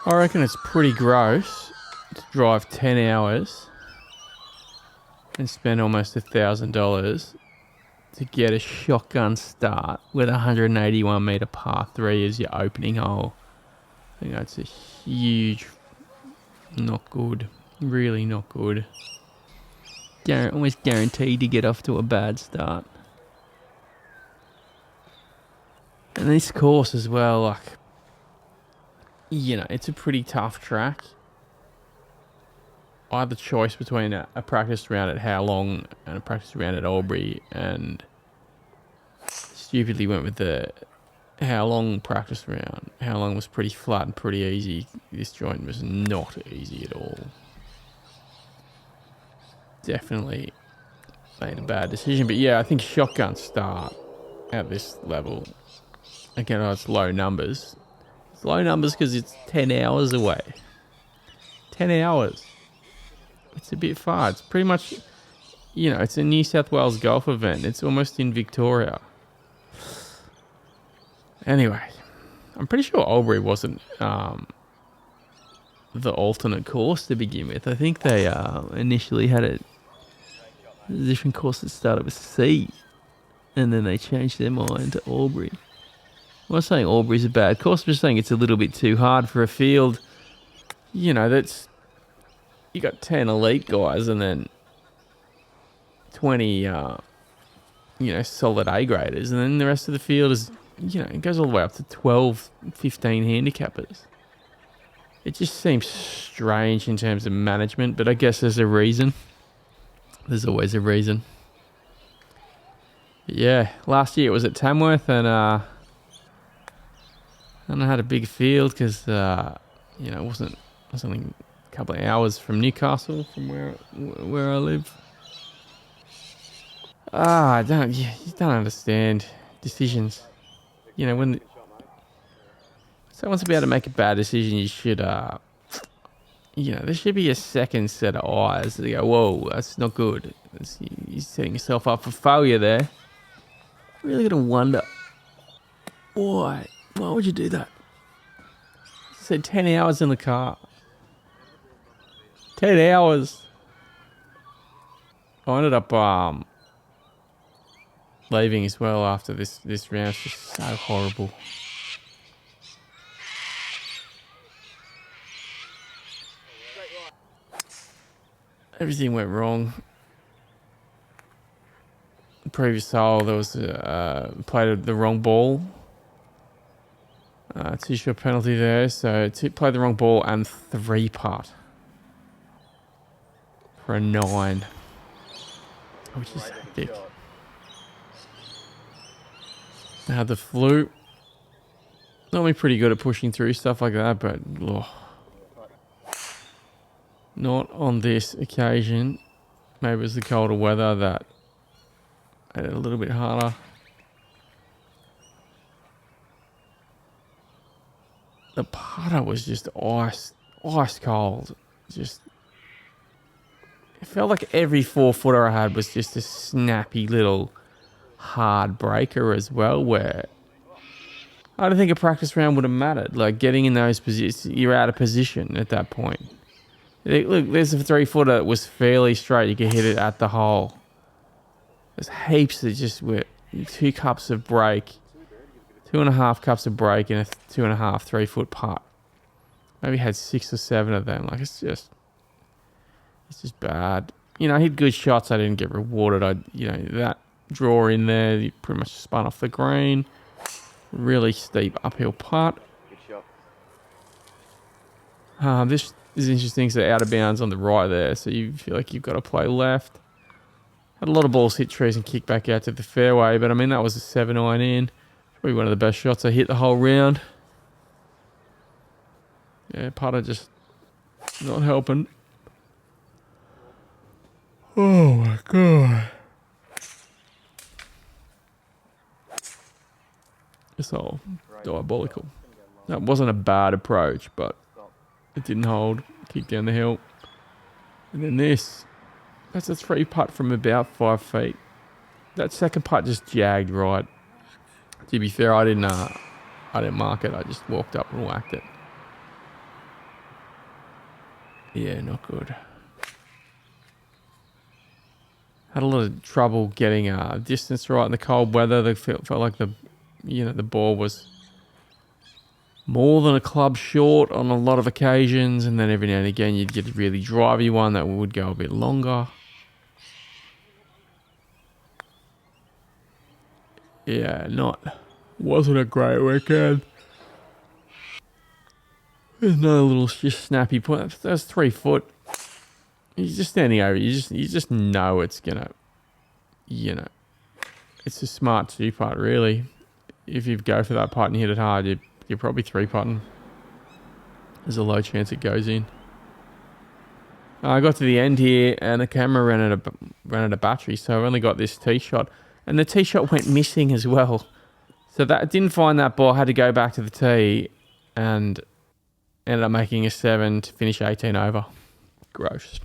I reckon it's pretty gross to drive 10 hours and spend almost $1,000 to get a shotgun start with a 181 metre par 3 as your opening hole. I think that's a huge, not good, really not good. Almost guaranteed to get off to a bad start. And this course as well, like, you know, it's a pretty tough track. I had the choice between a practice round at How Long and a practice round at Albury, and stupidly went with the How Long practice round. How Long was pretty flat and pretty easy. This joint was not easy at all. Definitely made a bad decision, but yeah, I think shotgun start at this level. Again, it's low numbers. It's low numbers because it's 10 hours away. 10 hours. It's a bit far. It's pretty much, you know, it's a New South Wales golf event. It's almost in Victoria. Anyway, I'm pretty sure Albury wasn't the alternate course to begin with. I think they initially had a different course that started with C, and then they changed their mind to Albury. I'm not saying Albury's a bad course. I'm just saying it's a little bit too hard for a field. You know, that's... You got 10 elite guys and then 20, solid A graders. And then the rest of the field is, you know, it goes all the way up to 12, 15 handicappers. It just seems strange in terms of management, but I guess there's a reason. There's always a reason. But yeah, last year it was at Tamworth, and I had a big field because, it wasn't only a couple of hours from Newcastle, from where I live. You don't understand decisions. You know, when someone's about to make a bad decision, you should, there should be a second set of eyes. They go, whoa, that's not good. You're setting yourself up for failure there. Really gonna wonder, why? Why would you do that? I said 10 hours in the car. 10 hours. I ended up leaving as well after this round. It's just so horrible. Everything went wrong. The previous hole, there was played the wrong ball. 2-shot penalty there, so played the wrong ball and 3-putt for a 9, which is hectic. I had the flu. Normally pretty good at pushing through stuff like that, but not on this occasion. Maybe it was the colder weather that made it a little bit harder. The putter was just ice cold. Just, it felt like every 4-footer I had was just a snappy little hard breaker as well, where I don't think a practice round would have mattered. Like, getting in those positions, you're out of position at that point. Look, there's a 3-footer that was fairly straight. You could hit it at the hole. There's heaps that just were 2 cups of break, 2.5 cups of break, and a 2.5, 3-foot putt. Maybe had 6 or 7 of them. Like, it's just bad. You know, I hit good shots. I didn't get rewarded. That draw in there, you pretty much spun off the green. Really steep uphill putt. This is interesting. So out of bounds on the right there, so you feel like you've got to play left. Had a lot of balls hit trees and kick back out to the fairway, but I mean, that was a 7-iron in. Probably one of the best shots I hit the whole round. Yeah, putter just not helping. Oh my god. It's all diabolical. That wasn't a bad approach, but it didn't hold. Kicked down the hill. And then this. That's a 3-putt from about 5 feet. That second putt just jagged right. To be fair, I didn't mark it. I just walked up and whacked it. Yeah, not good. Had a lot of trouble getting distance right in the cold weather. They felt like the ball was more than a club short on a lot of occasions, and then every now and again you'd get a really drivey one that would go a bit longer. Yeah, wasn't a great weekend. There's no little just snappy point. That's 3 foot. You're just standing over. You just know it's gonna. It's a smart 2-putt really. If you go for that putt and hit it hard, you're probably 3-putting. There's a low chance it goes in. I got to the end here and the camera ran out of battery, so I've only got this tee shot, and the tee shot went missing as well. So that didn't find that ball. Had to go back to the tee, and ended up making a 7 to finish 18 over. Gross.